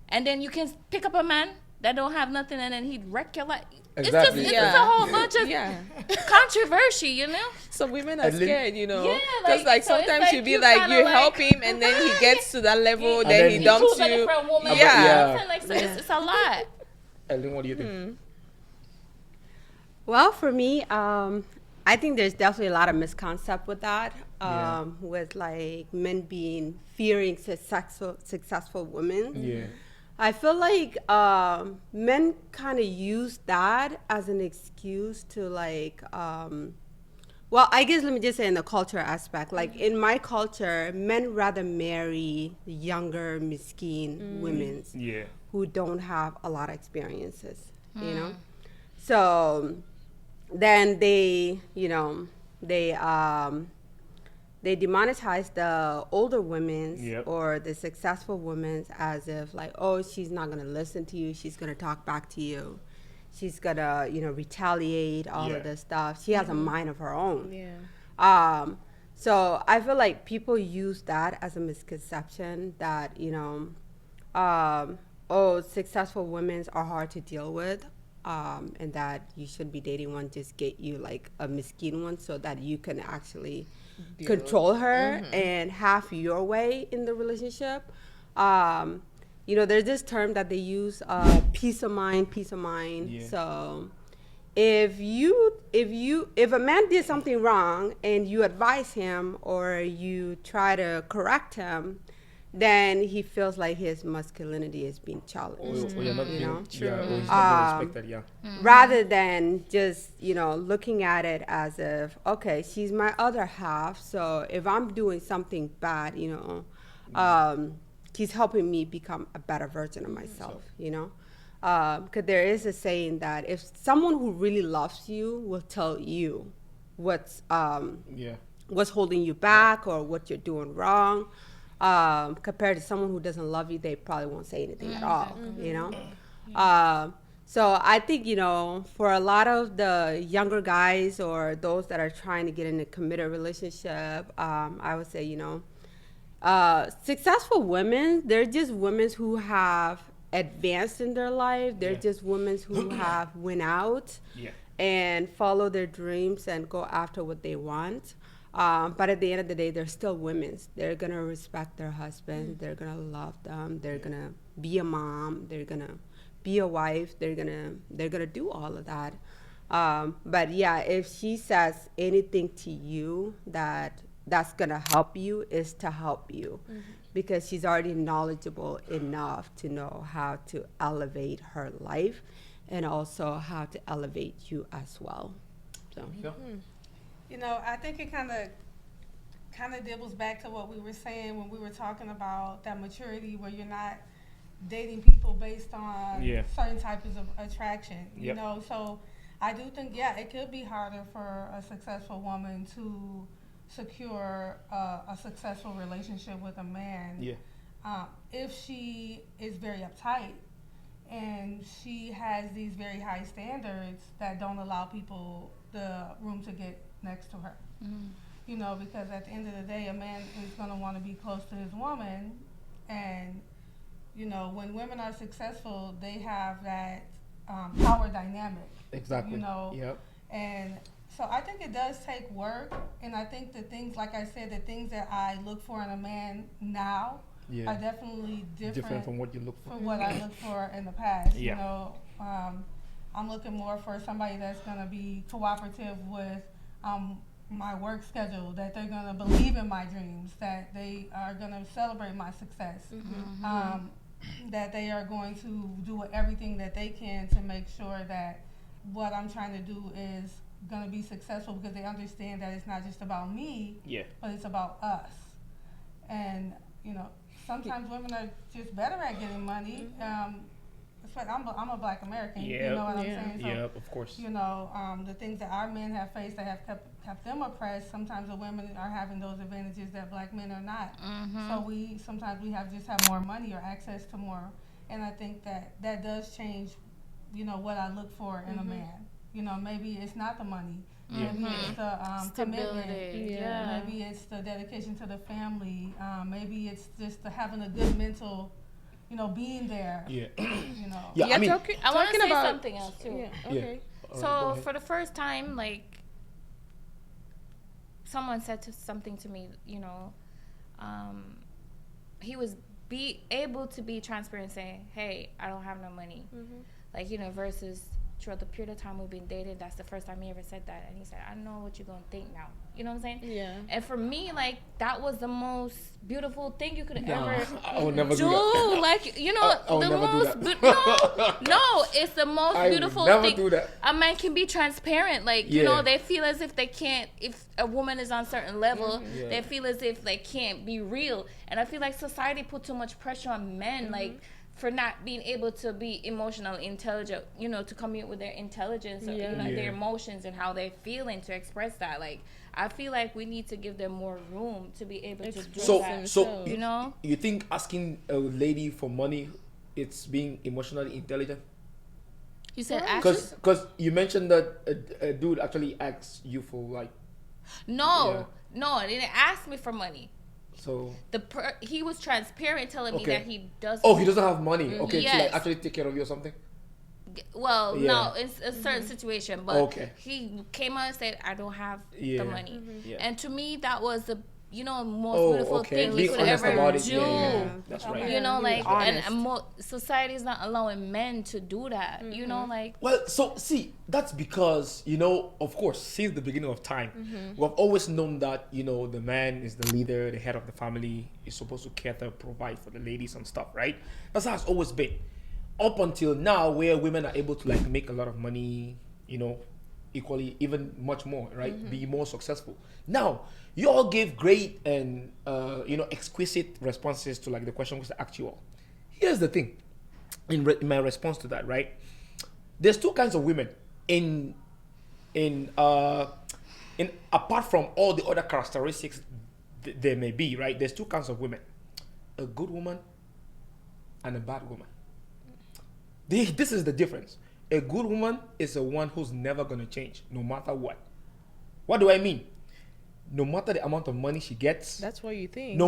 And then you can pick up a man that don't have nothing and then he'd wreck your life. Exactly. It's just a whole bunch of controversy, So women are scared, Yeah, because sometimes you be like, you help him and then he gets to that level, then he dumps you. It's a lot. Ellen, what do you think? Well, for me, I think there's definitely a lot of misconcept with that, with men fearing successful women. Yeah. I feel like men kind of use that as an excuse to well, I guess let me just say in the culture aspect, in my culture, men rather marry younger, miskin women who don't have a lot of experiences, So then they demonetize the older women or the successful women as if she's not going to listen to you. She's going to talk back to you. She's going to, retaliate, all of this stuff. She has a mind of her own. Yeah. So I feel like people use that as a misconception that, successful women are hard to deal with. And that you should be dating one, just get you a miskin one so that you can actually control her and have your way in the relationship. There's this term that they use, peace of mind. Yeah. So if a man did something wrong and you advise him or you try to correct him, then he feels like his masculinity is being challenged. Rather than just, looking at it as if, okay, she's my other half, so if I'm doing something bad, she's helping me become a better version of myself, Because there is a saying that if someone who really loves you will tell you what's holding you back or what you're doing wrong, compared to someone who doesn't love you, they probably won't say anything at all, So I think, for a lot of the younger guys or those that are trying to get in a committed relationship, I would say, successful women, they're just women who have advanced in their life. They're just women who have went out and follow their dreams and go after what they want. But at the end of the day, they're still women. They're going to respect their husband. They're going to love them. They're going to be a mom. They're going to be a wife. They're going to do all of that. But yeah, if she says anything to you that's going to help you, is to help you. Because she's already knowledgeable enough to know how to elevate her life and also how to elevate you as well. So, you know, I think it kind of dibbles back to what we were saying when we were talking about that maturity, where you're not dating people based on certain types of attraction. You know, so I do think it could be harder for a successful woman to secure a successful relationship with a man if she is very uptight and she has these very high standards that don't allow people the room to get next to her. You know, because at the end of the day, a man is going to want to be close to his woman, and you know, when women are successful, they have that power dynamic. Exactly. You know, and so I think it does take work, and I think the things, like I said, the things that I look for in a man now are definitely different from what you look for. From what I looked for in the past. You know, I'm looking more for somebody that's going to be cooperative with my work schedule, that they're going to believe in my dreams, that they are going to celebrate my success, that they are going to do everything that they can to make sure that what I'm trying to do is going to be successful, because they understand that it's not just about me, but it's about us. And you know, sometimes women are just better at getting money. I'm a Black American, you know what I'm saying? So, of course. You know, the things that our men have faced that have kept them oppressed, sometimes the women are having those advantages that Black men are not. So sometimes we have more money or access to more. And I think that does change, you know, what I look for in a man. You know, maybe it's not the money. Maybe it's the commitment. Maybe it's the dedication to the family. Maybe it's just having a good mental, you know, being there. You know. I mean, I want to say something else too. Okay. So for the first time, like, someone said something to me, you know, he was able to be transparent, saying, hey, I don't have no money. Like, you know, versus throughout the period of time we've been dating, that's the first time he ever said that. And he said, I know what you're going to think now. You know what I'm saying? Yeah. And for me, like, that was the most beautiful thing you could ever I would never do. That. Like, you know, the most... no, it's the most beautiful thing. I would never thing. do that. A man can be transparent. Like, you know, they feel as if they can't... If a woman is on a certain level, they feel as if they can't be real. And I feel like society put too much pressure on men, like, for not being able to be emotionally intelligent, you know, to commute with their intelligence, or, you know, their emotions and how they're feeling, to express that. Like, I feel like we need to give them more room to be able to do that. So, you know? You think asking a lady for money, it's being emotionally intelligent? You said because you mentioned that a dude actually asks you for, like... No, I didn't ask me for money. So he was transparent, telling me that he doesn't. Oh, he doesn't have money. Okay, to like actually take care of you or something. Well, no, it's a certain situation, but he came out and said, "I don't have the money," and to me, that was the most beautiful thing he could ever do. That's right. You know, like, and society is not allowing men to do that. You know, like. Well, so see, that's because, you know, of course, since the beginning of time, we've always known that, you know, the man is the leader, the head of the family, is supposed to cater, provide for the ladies and stuff, right? That's how it's always been. Up until now, where women are able to, like, make a lot of money, you know, equally, even much more, right? Be more successful. Now, you all gave great and exquisite responses to, like, the question was actual. Here's the thing, in my response to that, right? There's two kinds of women in apart from all the other characteristics there may be, right? There's two kinds of women: a good woman and a bad woman. This is the difference. A good woman is a one who's never gonna change, no matter what. What do I mean? No matter the amount of money she gets. That's what you think. No,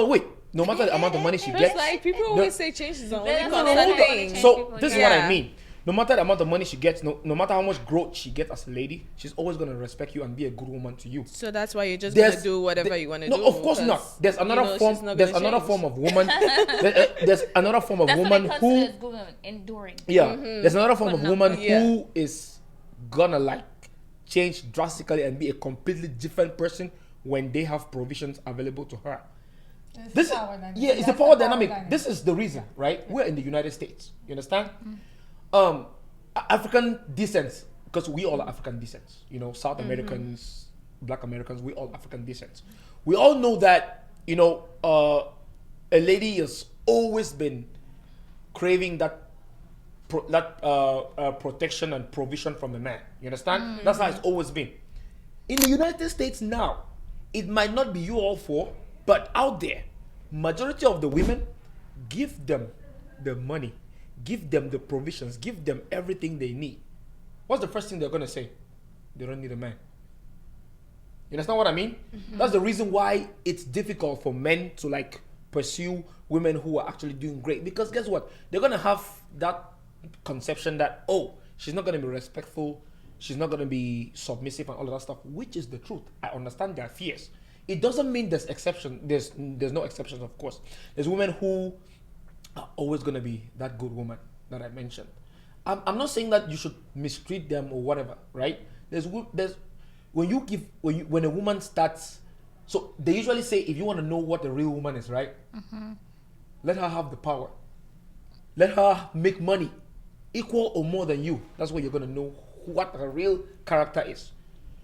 wait. no matter the amount of money she gets. Like people always say change is the only There's constant no thing. So this is what Yeah. I mean. No matter the amount of money she gets, no matter how much growth she gets as a lady, she's always gonna respect you and be a good woman to you. So that's why you're just There's- gonna do whatever you want to do. No, of course not. There's another form. There's another form of woman. There's another form of That's woman what who. it considers good, enduring. Yeah. There's another form of woman Yeah. who is gonna like change drastically and be a completely different person when they have provisions available to her. It's the power dynamic. Yeah, it's the That's power dynamic. This is the reason, right? We're in the United States. You understand? African descent, because we all are African descent. You know, South Americans, Black Americans, we all African descent. We all know that, you know, a lady has always been craving that protection and provision from a man. You understand? That's how it's always been. In the United States now, it might not be you all for, but out there, majority of the women, give them the money, give them the provisions, give them everything they need. What's the first thing they're gonna say? They don't need a man. You understand what I mean? That's the reason why it's difficult for men to like pursue women who are actually doing great. Because guess what? They're gonna have that conception that, oh, she's not gonna be respectful, she's not gonna be submissive and all of that stuff, which is the truth. I understand their fears. It doesn't mean there's exception. There's no exceptions, of course. There's women who are always gonna be that good woman that I mentioned. I'm not saying that you should mistreat them or whatever, right? There's when a woman starts, so they usually say if you want to know what a real woman is, right? Let her have the power. Let her make money equal or more than you. That's where you're gonna know what her real character is.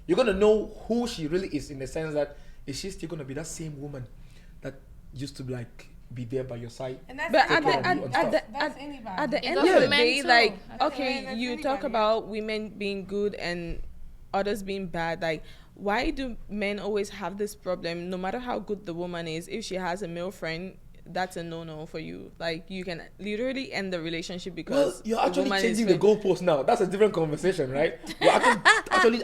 You're gonna know who she really is, in the sense that is she still gonna be that same woman that used to be there by your side? And that's But that's anybody. at the end goes of for the men day, too. like, That's okay, that's you anybody. talk about women being good and others being bad. Like, why do men always have this problem? No matter how good the woman is, if she has a male friend, that's a no-no for you. Like, you can literally end the relationship because Well, you're the actually woman changing is the goalpost now. That's a different conversation, right? We're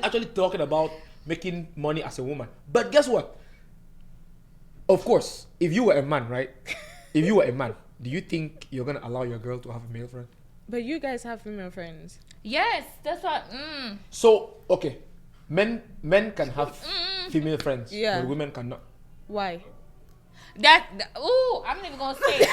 actually talking about making money as a woman. But guess what? Of course, if you were a man, right? If you were a man, do you think you're gonna allow your girl to have a male friend? But you guys have female friends. Yes, that's what. So, okay, men can have female friends, Yeah. but women cannot. Why? Ooh, I'm not even gonna say it.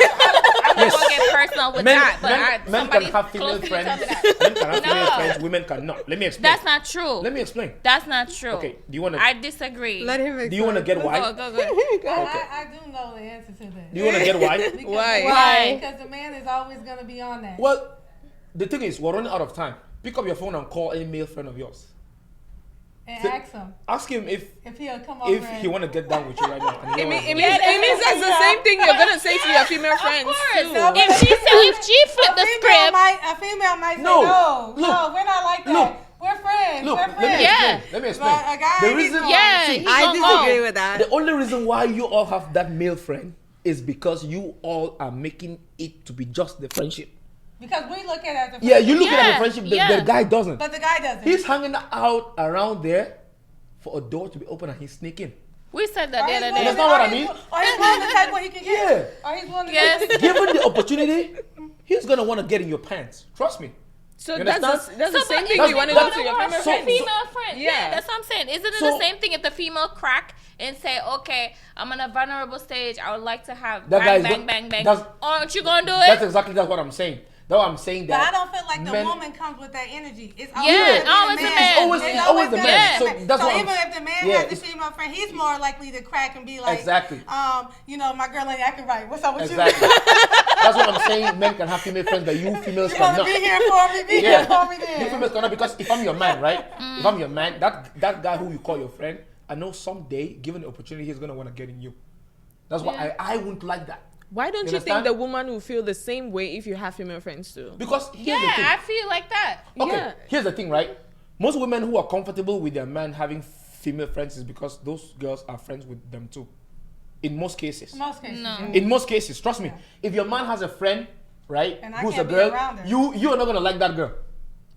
I'm not gonna get personal with that. But men can have female friends. Men can have female friends. Women cannot. Let me explain. That's not true. Let me explain. That's not true. Okay. Do you want to? I disagree. Let him explain. Do you want to get why? Go. I do know the answer to that. Do you want to get why? Because Why? Because the man is always gonna be on that. Well, the thing is, we're running out of time. Pick up your phone and call any male friend of yours. And ask him Ask him if he'll come over. he want to get down with you right now. And It you means that's the same thing you're gonna say to your female friends too. If she flipped the script, a female might say, no, we're not like that. We're friends. Look, we're let me friends. Yeah. explain. Let me explain. But a guy, The he's reason, going- yeah, see, he I gonna disagree go. with that. the only reason why you all have that male friend is because you all are making it to be just the friendship. Because we look at it as a Yeah, you look at it as Yeah, a friendship. yeah. The guy doesn't. But the guy doesn't. He's hanging out around there for a door to be open and he's sneaking. we said that Or the he's other willing day. That's not what I or mean. Or he's willing to take what he can get. Yeah. Or he's willing to Yes. take Given the opportunity, he's gonna want to get in your pants. Trust me. So You that's understand? the same thing that's- you want to that's- do to your female so- friends. Female friend. Yeah, Yeah. that's what I'm saying. Isn't it So- the same thing if the female crack and say, okay, I'm on a vulnerable stage. I would like to have That guy bang, is bang, bang, bang. that's- Aren't you gonna do That's it? exactly what I'm saying. That's what I'm saying. But That I don't feel like the men- woman comes with that energy. It's Yeah, always always the the man. man. It's always the gonna man. be So the man. that's So what I'm- even if the man yeah, has a it's- female friend, he's more likely to crack and be like, Exactly. my girl ain't acting right. What's up with Exactly. you? That's what I'm saying. Men can have female friends, but you females You wanna cannot. be here for me? Be here for me You then. females cannot, because if I'm your man, right? If I'm your man, that guy who you call your friend, I know someday, given the opportunity, he's gonna want to get in you. That's why I wouldn't like that. Why don't You you think understand? the woman will feel the same way if you have female friends too? Because here's Yeah, the thing. I feel like that. Okay, Yeah. here's the thing, right? Most women who are comfortable with their man having female friends is because those girls are friends with them too. In most cases. Most cases. No. yeah. In most cases, trust me. If your man has a friend, right, And I who's a can't be girl, around her. you are not gonna like that girl.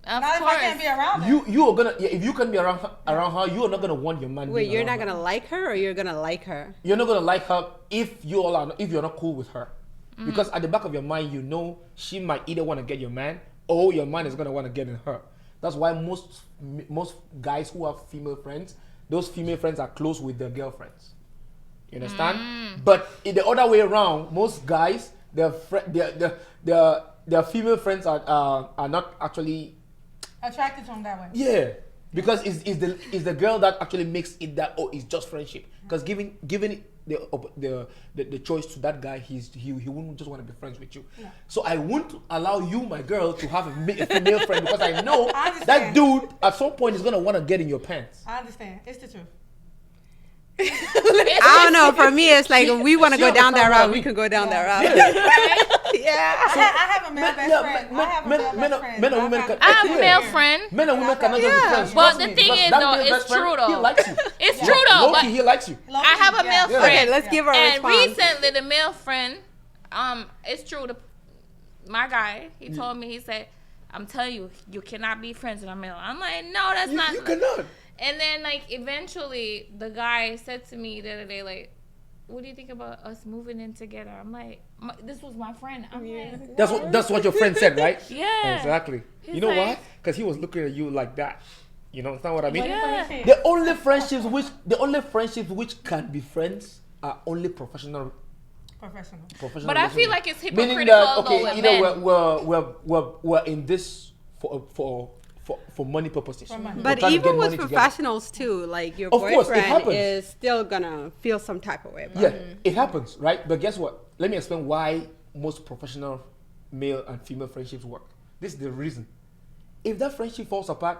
Not if I can't be around her. You are gonna if you can be around her, you are not gonna want your man. Wait, you're not gonna like her, or you're gonna like her? You're not gonna like her if you're not cool with her, because at the back of your mind, you know she might either want to get your man or your man is gonna want to get in her. That's why most guys who have female friends, those female friends are close with their girlfriends. You understand? But in the other way around, most guys, their female friends are not actually attracted to him that way. Yeah, because it's the girl that actually makes it that it's just friendship. Because giving it the choice to that guy, he wouldn't just want to be friends with you. Yeah. So I won't allow you, my girl, to have a female friend, because I know that dude at some point is gonna want to get in your pants. I understand. It's the truth. I don't know. For me, it's like if we want to go down that route, we can go down that route. Yeah. So, I have a male best friend. I have a male best friend. Men and women can. I have a male friend. Men and women cannot just be friends. But the thing is, though, it's true though. He likes you. It's true though. But he likes you. I have a male friend. Okay, let's give her a response. And recently, the male friend, it's true. My guy, he told me, he said, "I'm telling you, you cannot be friends with a male." I'm like, no, that's not. You cannot. And then, like, eventually, the guy said to me the other day, like, what do you think about us moving in together? I'm like, this was my friend. I'm like, that's what your friend said, right? Yeah. Exactly. He's you know like, why? Because he was looking at you like that. You know, that's not what I mean? Yeah. The only friendships which can be friends are only professional. But I feel like it's hypocritical. Meaning that, okay, though, with either we're in this for money purposes. But even with professionals too, like your boyfriend is still gonna feel some type of way about it. It happens, right? But guess what? Let me explain why most professional male and female friendships work. This is the reason. If that friendship falls apart,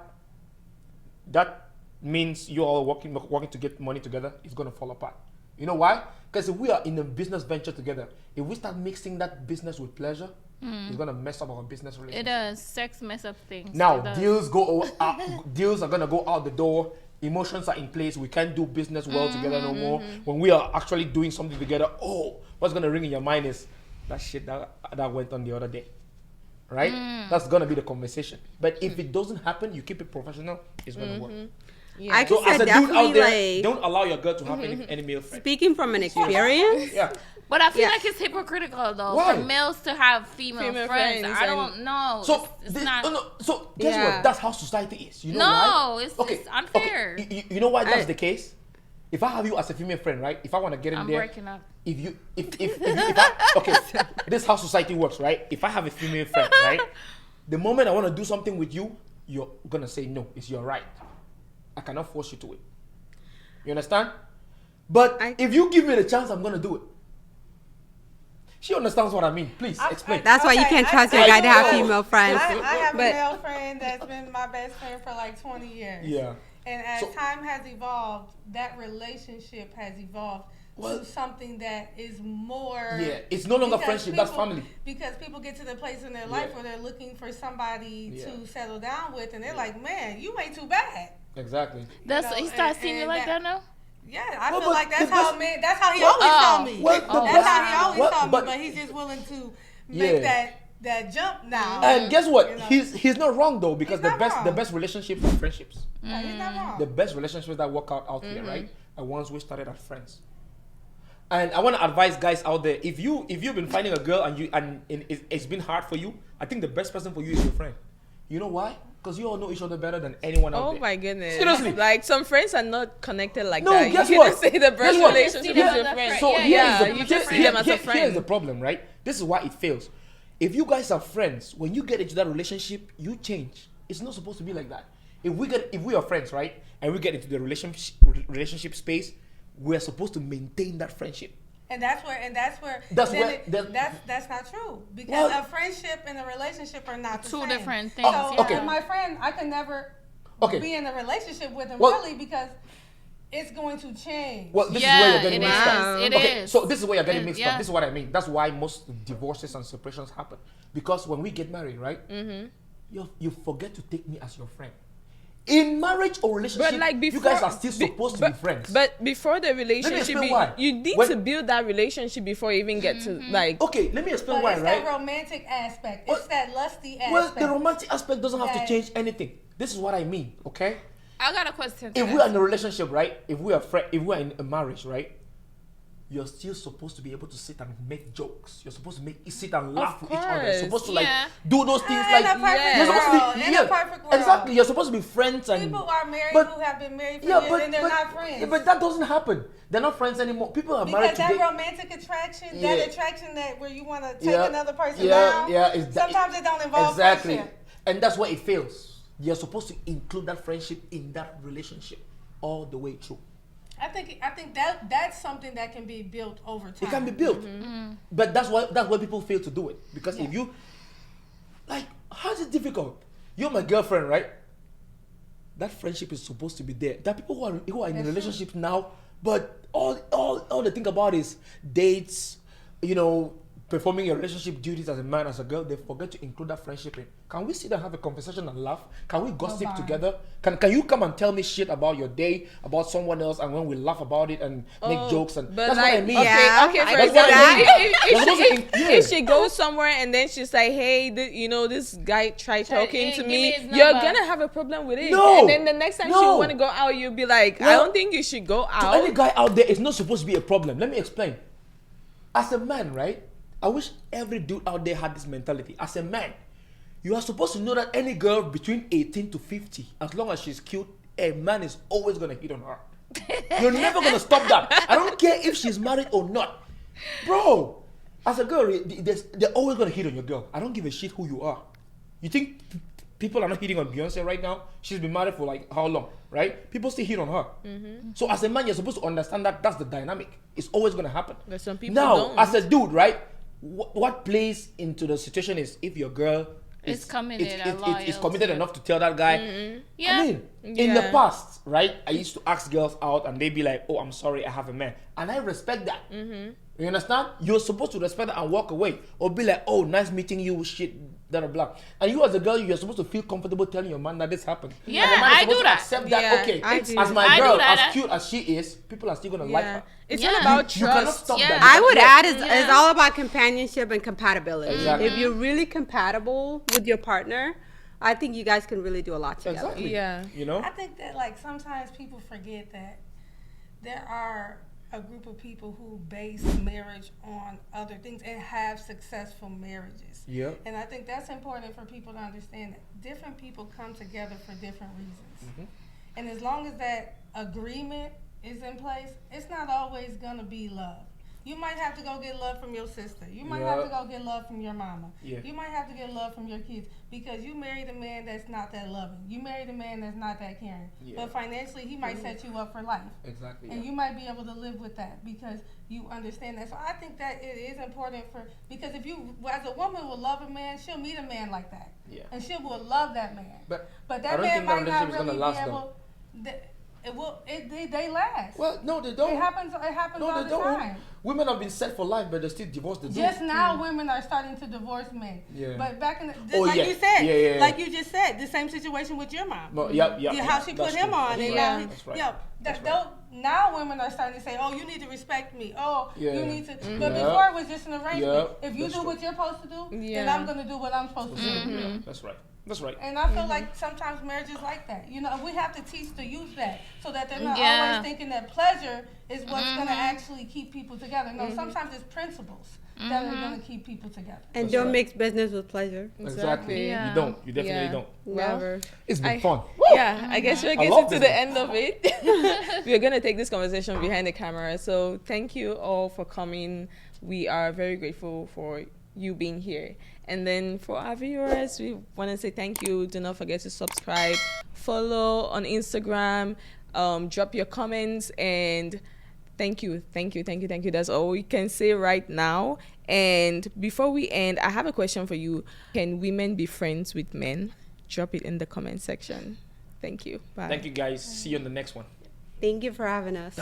that means you're all working to get money together. It's gonna fall apart. You know why? Because if we are in a business venture together, if we start mixing that business with pleasure, it's gonna mess up our business relationship. It does. Sex mess up things. Now deals are gonna go out the door. Emotions are in place. We can't do business well together no more. When we are actually doing something together, what's gonna ring in your mind is that shit that went on the other day, right? That's gonna be the conversation. But if it doesn't happen, you keep it professional. It's gonna work. Yeah. I so as a dude out there, don't allow your girl to have any male friends. Speaking from an experience, But I feel like it's hypocritical though for males to have female friends. I don't know. So it's not. So guess what? That's how society is. You know why? It's unfair. Okay. You know why that's the case? If I have you as a female friend, right? If I want to get in I'm there, breaking up. if this is how society works, right? If I have a female friend, right? The moment I want to do something with you, you're gonna say no. It's your right. I cannot force you to it. You understand? But if you give me the chance, I'm gonna do it. She understands what I mean. Please explain. That's why you can't trust your guy to have female friends. I have a male friend that's been my best friend for like 20 years. Yeah. And as time has evolved, that relationship has evolved to something that is more. Yeah, it's no longer friendship. That's family. Because people get to the place in their life where they're looking for somebody to settle down with, and they're like, "Man, you ain't too bad." Exactly. He starts seeing you like that now. Yeah, I feel like that's how he always saw me. That's how he always saw me, but he's just willing to make that jump now. And guess what? He's not wrong though, because the best relationships are friendships. Yeah, he's not wrong. The best relationships that work out here, right, are ones we started as friends. And I want to advise guys out there: if you've been finding a girl and it's been hard for you, I think the best person for you is your friend. You know why? Because you all know each other better than anyone out there. Oh my goodness! Seriously, like some friends are not connected like no, that. Guess you what? Just say the best relationship with your friend. So you just see them as a friend. Here's the problem, right? This is why it fails. If you guys are friends, when you get into that relationship, you change. It's not supposed to be like that. If we are friends, right, and we get into the relationship space, we are supposed to maintain that friendship. And that's where that's not true, because a friendship and a relationship are not the two same. Different things. So my friend, I can never be in a relationship with him really, because it's going to change. Well, this is where you're getting mixed up. It is. So this is where you're getting mixed up. This is what I mean. That's why most divorces and separations happen. Because when we get married, right, you forget to take me as your friend. In marriage or relationship, but like before, you guys are still supposed to be friends. But before the relationship, you need to build that relationship before you even get to like. Okay, let me explain why. It's right? that romantic aspect. It's that lusty aspect. Well, the romantic aspect doesn't have to change anything. This is what I mean. Okay. I got a question. If we are in a relationship, right? If we are in a marriage, right? You're still supposed to be able to sit and make jokes. You're supposed to sit and laugh with each other. You're supposed to like do those things like you're supposed to be in a perfect world. Exactly. You're supposed to be friends and people are married who have been married for years and they're not friends. Yeah, but that doesn't happen. They're not friends anymore. People are married today. Because that romantic attraction, that attraction that where you want to take another person down. Sometimes it don't involve friendship. And that's why it fails. You're supposed to include that friendship in that relationship all the way through. I think that's something that can be built over time. It can be built, but that's why people fail to do it. Because if you like, how's it difficult? You're my girlfriend, right? That friendship is supposed to be there. There are people who are in a relationship now, but all they think about is dates, performing your relationship duties as a man, as a girl. They forget to include that friendship in. Can we sit and have a conversation and laugh? Can we gossip together? Can you come and tell me shit about your day, about someone else, and when we laugh about it and make jokes? And that's what I mean. Okay, for example, if she goes somewhere and then she's like, hey, this guy tried talking to me, you're gonna have a problem with it. No, and then the next time she want to go out, you'll be like, I don't think you should go out. To any guy out there, it's not supposed to be a problem. Let me explain. As a man, right? I wish every dude out there had this mentality. As a man, you are supposed to know that any girl between 18 to 50, as long as she's cute, a man is always going to hit on her. You're never going to stop that. I don't care if she's married or not. Bro, as a girl, they're always going to hit on your girl. I don't give a shit who you are. You think people are not hitting on Beyonce right now? She's been married for like how long, right? People still hit on her. So as a man, you're supposed to understand that that's the dynamic. It's always going to happen. But some people don't. As a dude, right? What plays into the situation is if your girl is committed enough to tell that guy. I mean, in the past, right? I used to ask girls out and they'd be like, oh, I'm sorry, I have a man. And I respect that. You understand? You're supposed to respect that and walk away. Or be like, oh, nice meeting you, shit, blah, blah, blah. And you as a girl, you're supposed to feel comfortable telling your man that this happened. Yeah, and the man is supposed to accept that, okay, as my girl, as cute as she is, people are still going to like her. It's all about trust. You cannot stop that. I would add it's all about companionship and compatibility. Exactly. If you're really compatible with your partner, I think you guys can really do a lot together. Exactly. Yeah. I think that like sometimes people forget that there are a group of people who base marriage on other things and have successful marriages. Yeah. And I think that's important for people to understand that different people come together for different reasons. And as long as that agreement is in place, it's not always going to be love. You might have to go get love from your sister. You might have to go get love from your mama. You might have to get love from your kids because you married a man that's not that loving. You married a man that's not that caring. But financially, he might set you up for life. Exactly. And you might be able to live with that because you understand that. So I think that it is important because if you, as a woman, will love a man, she'll meet a man like that. And she will love that man. But that man might not really be able. They last. Well, no, they don't. It happens all the time. Women have been set for life, but they still divorce the dude. Just now, women are starting to divorce men. Yeah. But back in you said, like you just said, the same situation with your mom. How she put him on. And That's right. Now women are starting to say, oh, you need to respect me. Oh, you need to. But before it was just an arrangement. If you do what you're supposed to do, then I'm going to do what I'm supposed to do. That's right. That's right. And I feel like sometimes marriage is like that. We have to teach the youth that so that they're not always thinking that pleasure is what's going to actually keep people together. No, sometimes it's principles that are going to keep people together. And don't mix business with pleasure. Exactly. Yeah. You don't. You definitely don't. Never. It's been fun. Yeah, I guess we're getting to the end of it. We're going to take this conversation behind the camera. So thank you all for coming. We are very grateful for you being here. And then for our viewers, we want to say thank you. Do not forget to subscribe, follow on Instagram, drop your comments, and thank you. That's all we can say right now. And before we end, I have a question for you. Can women be friends with men? Drop it in the comment section. Thank you. Bye. Thank you, guys. See you on the next one. Thank you for having us.